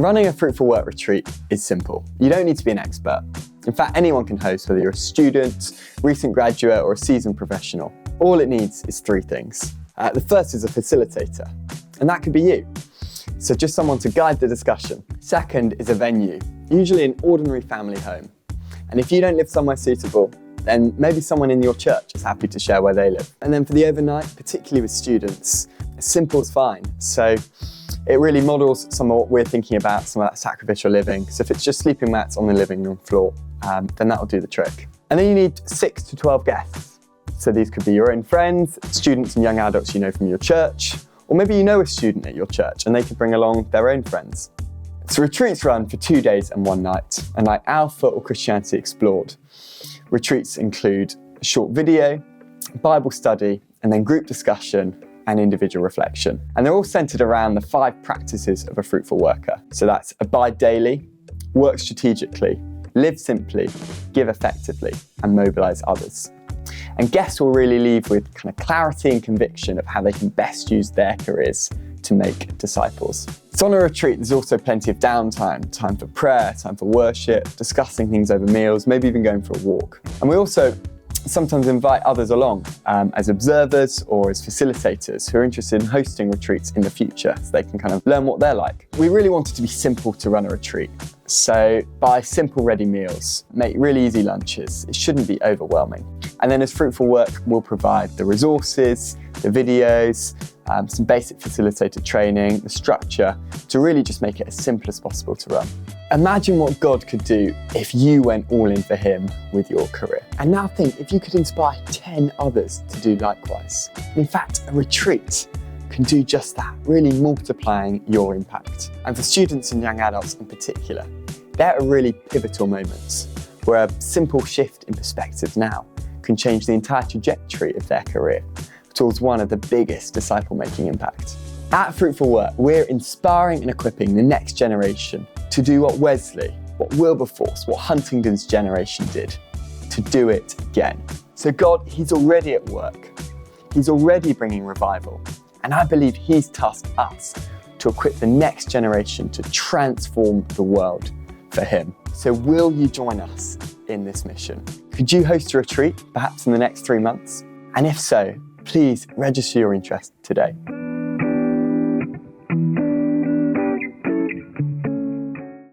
Running a Fruitful Work retreat is simple. You don't need to be an expert. In fact, anyone can host, whether you're a student, recent graduate, or a seasoned professional. All it needs is three things. The first is a facilitator, and that could be you. So just someone to guide the discussion. Second is a venue, usually an ordinary family home. And if you don't live somewhere suitable, then maybe someone in your church is happy to share where they live. And then for the overnight, particularly with students, simple is fine. So it really models some of what we're thinking about, some of that sacrificial living. So if it's just sleeping mats on the living room floor, then that'll do the trick. And then you need 6 to 12 guests. So these could be your own friends, students and young adults you know from your church, or maybe you know a student at your church and they could bring along their own friends. So retreats run for 2 days and 1 night. And like Alpha or Christianity Explored, retreats include a short video, Bible study, and then group discussion and individual reflection. And they're all centered around the 5 practices of a fruitful worker. So that's abide daily, work strategically, live simply, give effectively, and mobilize others. And guests will really leave with kind of clarity and conviction of how they can best use their careers to make disciples. So on a retreat, there's also plenty of downtime, time for prayer, time for worship, discussing things over meals, maybe even going for a walk. And we also sometimes invite others along as observers or as facilitators who are interested in hosting retreats in the future so they can kind of learn what they're like. We really want it to be simple to run a retreat. So buy simple ready meals, make really easy lunches. It shouldn't be overwhelming. And then as Fruitful Work, we'll provide the resources, the videos, some basic facilitated training, the structure to really just make it as simple as possible to run. Imagine what God could do if you went all in for him with your career. And now think if you could inspire 10 others to do likewise. In fact, a retreat can do just that, really multiplying your impact. And for students and young adults in particular, there are really pivotal moments where a simple shift in perspective now can change the entire trajectory of their career towards one of the biggest disciple-making impacts. At Fruitful Work, we're inspiring and equipping the next generation to do what Wesley, what Wilberforce, what Huntington's generation did, to do it again. So God, he's already at work. He's already bringing revival. And I believe he's tasked us to equip the next generation to transform the world for him. So will you join us in this mission? Could you host a retreat, perhaps in the next 3 months? And if so, please register your interest today.